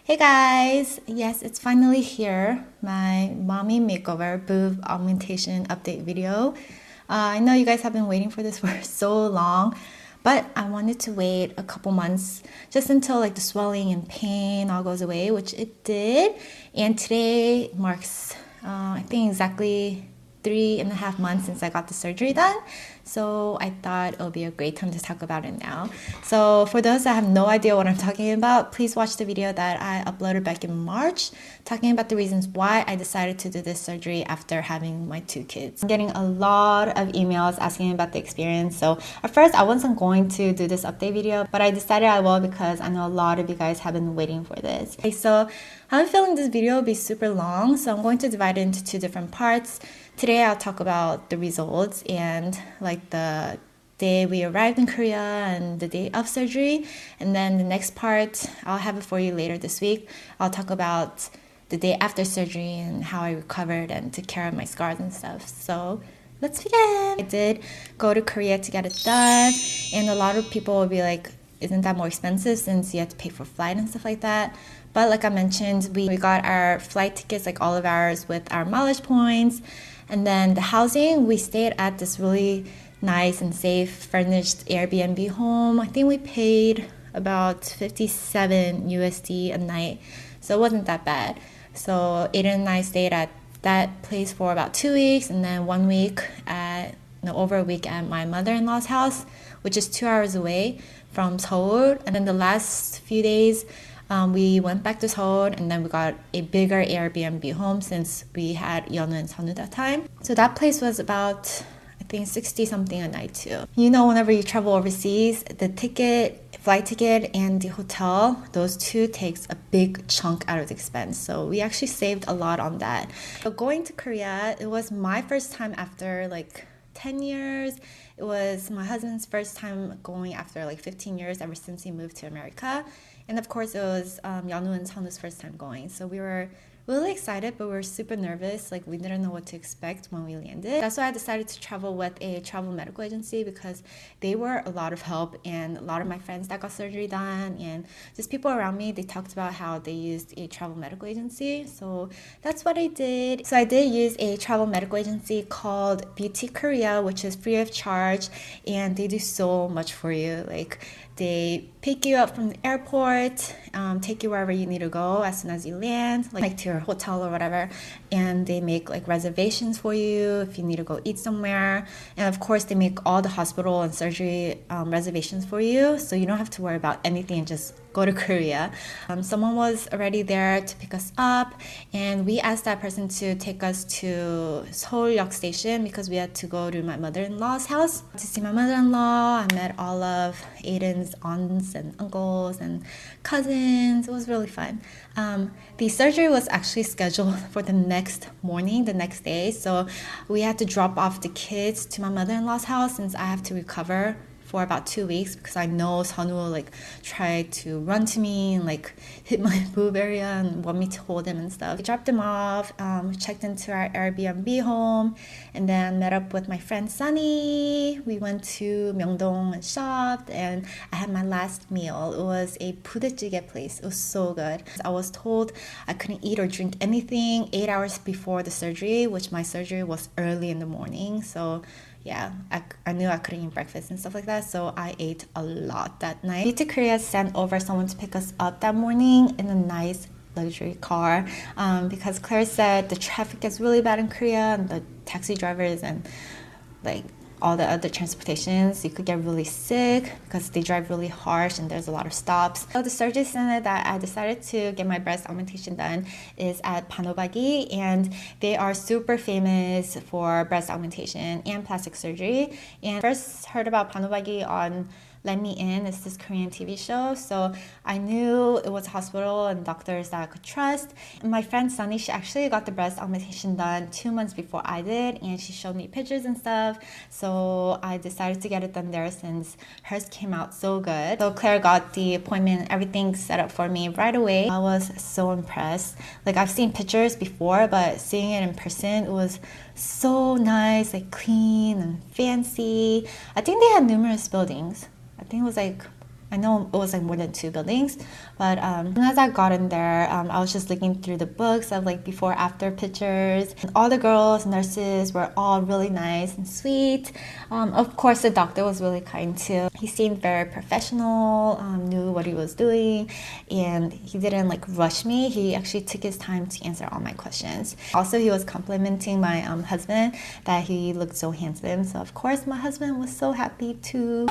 Hey guys! Yes, it's finally here. My mommy makeover boob augmentation update video. I know you guys have been waiting for this for so long, but I wanted to wait a couple months just until like the swelling and pain all goes away, which it did. And today marks, I think exactly 3.5 months since I got the surgery done. So I thought it would be a great time to talk about it now. So for those that have no idea what I'm talking about, please watch the video that I uploaded back in March talking about the reasons why I decided to do this surgery after having my 2 kids. I'm getting a lot of emails asking about the experience. So at first I wasn't going to do this update video, but I decided I will because I know a lot of you guys have been waiting for this. Okay, so I have a feeling this video will be super long, so I'm going to divide it into 2 different parts. Today I'll talk about the results and like the day we arrived in Korea and the day of surgery. And then the next part, I'll have it for you later this week. I'll talk about the day after surgery and how I recovered and took care of my scars and stuff. So let's begin. I did go to Korea to get it done, and a lot of people will be like, isn't that more expensive since you have to pay for flight and stuff like that? But like I mentioned, we got our flight tickets, like all of ours, with our mileage points. And then the housing, we stayed at this really nice and safe furnished Airbnb home. I think we paid about 57 USD a night, so it wasn't that bad. So Aiden and I stayed at that place for about 2 weeks, and then 1 week over a week at my mother-in-law's house, which is 2 hours away from Seoul. And then the last few days, we went back to Seoul, and then we got a bigger Airbnb home since we had Yeonu and Sonu that time. So that place was about, I think, 60 something a night too. You know, whenever you travel overseas, the flight ticket and the hotel, those two takes a big chunk out of the expense. So we actually saved a lot on that. So going to Korea, it was my first time after like 10 years. It was my husband's first time going after like 15 years ever since he moved to America. And of course, it was Yeonu and Seonu's first time going. So we were really excited, but we were super nervous. Like, we didn't know what to expect when we landed. That's why I decided to travel with a travel medical agency, because they were a lot of help, and a lot of my friends that got surgery done and just people around me, they talked about how they used a travel medical agency. So that's what I did. So I did use a travel medical agency called Beauty Korea, which is free of charge, and they do so much for you. Like, they pick you up from the airport, take you wherever you need to go as soon as you land, like to your hotel or whatever, and they make like reservations for you if you need to go eat somewhere. And of course, they make all the hospital and surgery reservations for you, so you don't have to worry about anything and just go to Korea. Someone was already there to pick us up, and we asked that person to take us to Seoul Station because we had to go to my mother-in-law's house to see my mother-in-law. I met all of Aiden's aunts and uncles and cousins. It was really fun. The surgery was actually scheduled for the next morning, the next day, so we had to drop off the kids to my mother-in-law's house since I have to recover for about 2 weeks, because I know Sonu will like try to run to me and like hit my boob area and want me to hold him and stuff. We dropped him off, checked into our Airbnb home, and then met up with my friend Sunny. We went to Myeongdong and shopped, and I had my last meal. It was a budae-jjigae place. It was so good. I was told I couldn't eat or drink anything 8 hours before the surgery, which my surgery was early in the morning. So yeah, I knew I couldn't eat breakfast and stuff like that, so I ate a lot that night. Beauty Korea sent over someone to pick us up that morning in a nice luxury car, because Claire said the traffic is really bad in Korea, and the taxi drivers and like all the other transportations, you could get really sick because they drive really harsh and there's a lot of stops. So the surgery center that I decided to get my breast augmentation done is at BANOBAGI, and they are super famous for breast augmentation and plastic surgery. And I first heard about BANOBAGI on Let Me In. It's this Korean TV show, so I knew it was a hospital and doctors that I could trust. And my friend Sunny, she actually got the breast augmentation done 2 months before I did, and she showed me pictures and stuff, so I decided to get it done there since hers came out so good. So Claire got the appointment, everything set up for me right away. I was so impressed. Like, I've seen pictures before, but seeing it in person, it was so nice, like clean and fancy. I think they had numerous buildings. I think it was like I know it was like more than 2 buildings, but as soon as I got in there, I was just looking through the books of like before after pictures. And all the girls, nurses were all really nice and sweet. Of course, the doctor was really kind too. He seemed very professional, knew what he was doing, and he didn't like rush me. He actually took his time to answer all my questions. Also, he was complimenting my husband that he looked so handsome. So of course, my husband was so happy too.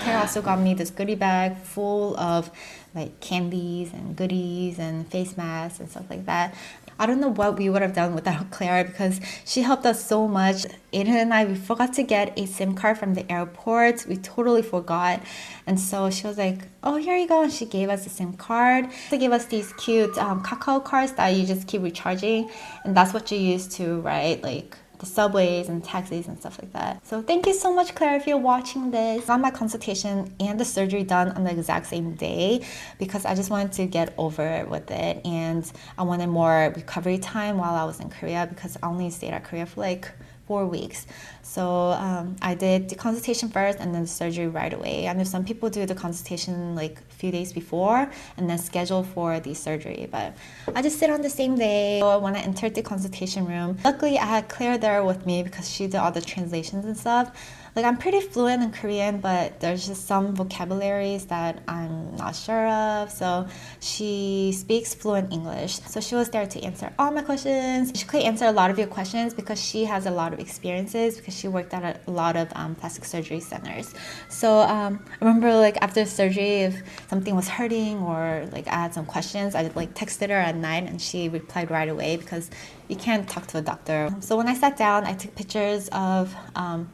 Claire also got me this goodie bag full of like candies and goodies and face masks and stuff like that. I don't know what we would have done without Claire because she helped us so much. Aiden and I, we forgot to get a SIM card from the airport. We totally forgot. And so she was like, oh, here you go. And she gave us a SIM card. They gave us these cute cacao cards that you just keep recharging. And that's what you use to ride like the subways and taxis and stuff like that. So thank you so much, Claire, if you're watching this. I got my consultation and the surgery done on the exact same day because I just wanted to get over it with it, and I wanted more recovery time while I was in Korea because I only stayed at Korea for like 4 weeks. So I did the consultation first and then the surgery right away. I know some people do the consultation like a few days before and then schedule for the surgery, but I just did on the same day. So when I entered the consultation room, luckily I had Claire there with me because she did all the translations and stuff. Like I'm pretty fluent in Korean, but there's just some vocabularies that I'm not sure of. So she speaks fluent English. So she was there to answer all my questions. She could answer a lot of your questions because she has a lot of experiences because she worked at a lot of plastic surgery centers. So I remember like after surgery, if something was hurting or like I had some questions, I like texted her at night and she replied right away because you can't talk to a doctor. So when I sat down, I took pictures of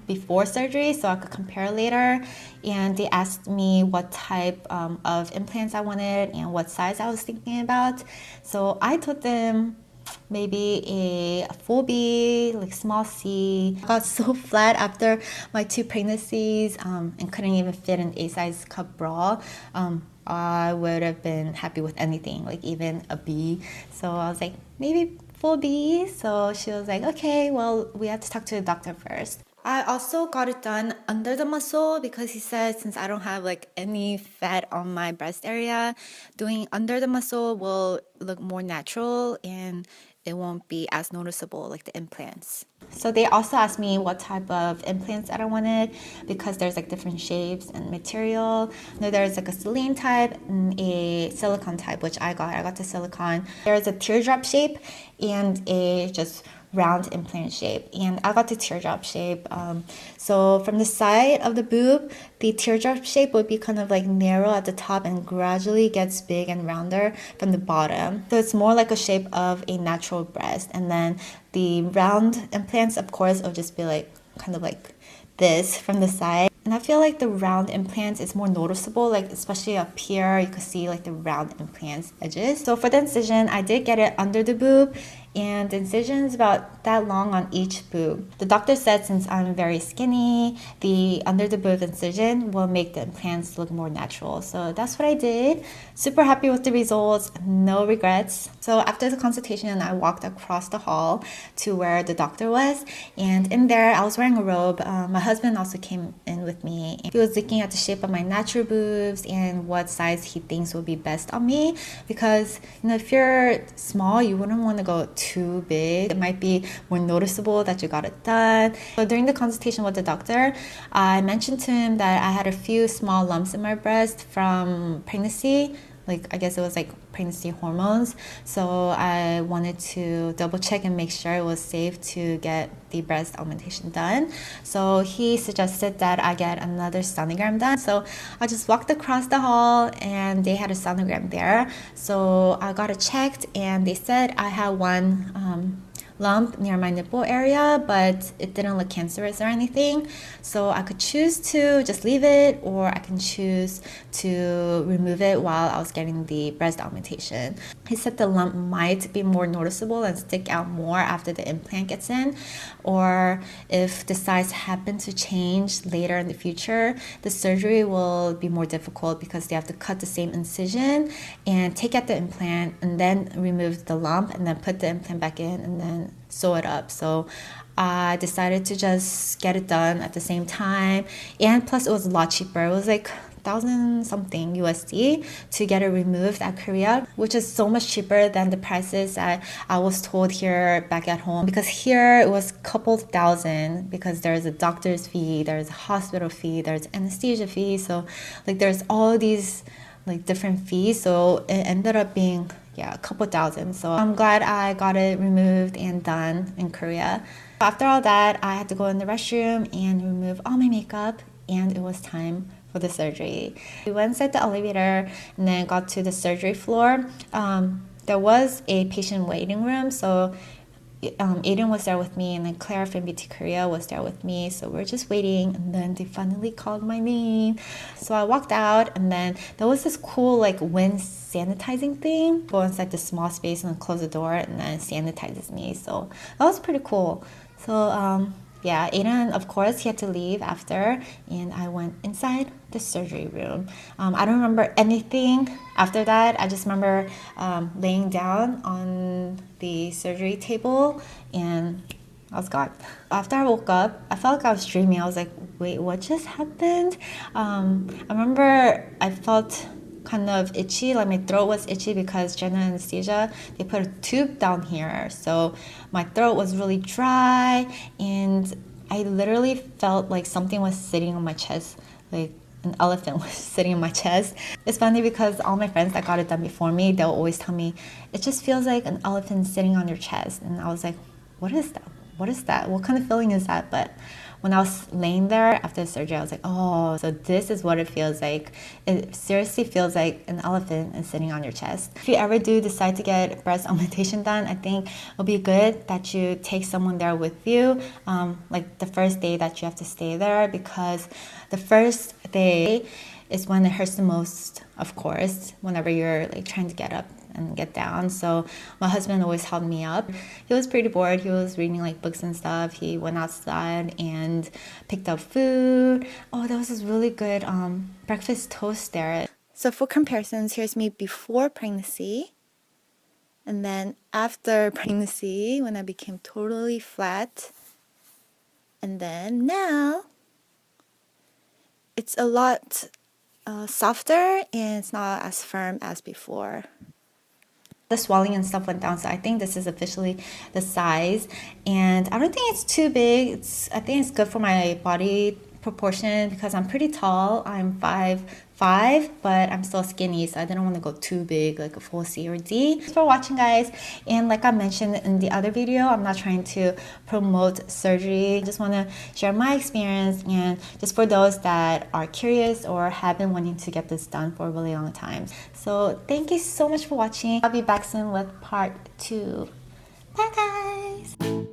before surgery so I could compare later. And they asked me what type of implants I wanted and what size I was thinking about. So I told them maybe a full B, like small C. I got so flat after my 2 pregnancies and couldn't even fit an A-size cup bra. I would have been happy with anything, like even a B. So I was like, maybe full B. So she was like, okay, well, we have to talk to the doctor first. I also got it done under the muscle because he said since I don't have like any fat on my breast area, doing under the muscle will look more natural and it won't be as noticeable like the implants. So they also asked me what type of implants that I wanted because there's like different shapes and material. There's like a saline type and a silicone type, which I got. I got the silicone. There's a teardrop shape and a just round implant shape, and I got the teardrop shape. So from the side of the boob, the teardrop shape would be kind of like narrow at the top and gradually gets big and rounder from the bottom. So it's more like a shape of a natural breast, and then the round implants, of course, will just be like kind of like this from the side. And I feel like the round implants is more noticeable, like especially up here, you can see like the round implants edges. So for the incision, I did get it under the boob, and the incision is about that long on each boob. The doctor said since I'm very skinny, the under the boob incision will make the implants look more natural. So that's what I did. Super happy with the results, no regrets. So after the consultation, I walked across the hall to where the doctor was, and in there I was wearing a robe. My husband also came in with me. He was looking at the shape of my natural boobs and what size he thinks will be best on me, because if you're small, you wouldn't want to go too big. It might be more noticeable that you got it done. So during the consultation with the doctor, I mentioned to him that I had a few small lumps in my breast from pregnancy. Like I guess it was like pregnancy hormones. So I wanted to double check and make sure it was safe to get the breast augmentation done. So he suggested that I get another sonogram done. So I just walked across the hall and they had a sonogram there. So I got it checked and they said I had one lump near my nipple area, but it didn't look cancerous or anything. So I could choose to just leave it, or I can choose to remove it while I was getting the breast augmentation. He said the lump might be more noticeable and stick out more after the implant gets in, or if the size happens to change later in the future, the surgery will be more difficult because they have to cut the same incision and take out the implant and then remove the lump and then put the implant back in and then sew it up. So I decided to just get it done at the same time, and plus it was a lot cheaper. It was like 1,000 something USD to get it removed at Korea, which is so much cheaper than the prices that I was told here back at home, because here it was a couple thousand, because there's a doctor's fee, there's a hospital fee, there's anesthesia fee, so like there's all these like different fees, so it ended up being a couple thousand. So I'm glad I got it removed and done in Korea. After all that, I had to go in the restroom and remove all my makeup, and it was time for the surgery. We went inside the elevator and then got to the surgery floor. There was a patient waiting room, so Aiden was there with me, and then Claire from BT Korea was there with me. So we're just waiting, and then they finally called my name. So I walked out, and then there was this cool like wind sanitizing thing. Go inside the small space and then close the door, and then it sanitizes me. So that was pretty cool. So yeah, Aiden, of course, he had to leave after, and I went inside the surgery room. I don't remember anything after that. I just remember laying down on the surgery table, and I was gone. After I woke up, I felt like I was dreaming. I was like, wait, what just happened? I remember I felt kind of itchy, like my throat was itchy because general anesthesia, they put a tube down here, so my throat was really dry, and I literally felt like something was sitting on my chest, like an elephant was sitting on my chest. It's funny because all my friends that got it done before me, they'll always tell me, it just feels like an elephant sitting on your chest, and I was like, what is that? What is that? What kind of feeling is that? But when I was laying there after the surgery, I was like, oh, so this is what it feels like. It seriously feels like an elephant is sitting on your chest. If you ever do decide to get breast augmentation done, I think it'll be good that you take someone there with you, like the first day that you have to stay there, because the first day is when it hurts the most, of course, whenever you're like trying to get up and get down. So my husband always helped me up. He was pretty bored. He was reading like books and stuff. He went outside and picked up food. Oh, that was this really good breakfast toast there. So for comparisons, here's me before pregnancy, and then after pregnancy when I became totally flat, and then now it's a lot softer and it's not as firm as before. The swelling and stuff went down, so I think this is officially the size, and I don't think it's too big. I think it's good for my body proportion because I'm pretty tall. I'm 5'5", but I'm still skinny, so I didn't want to go too big, like a full C or D. Thanks for watching, guys. And like I mentioned in the other video, I'm not trying to promote surgery. I just want to share my experience, and just for those that are curious or have been wanting to get this done for a really long time. So thank you so much for watching. I'll be back soon with part 2. Bye, guys.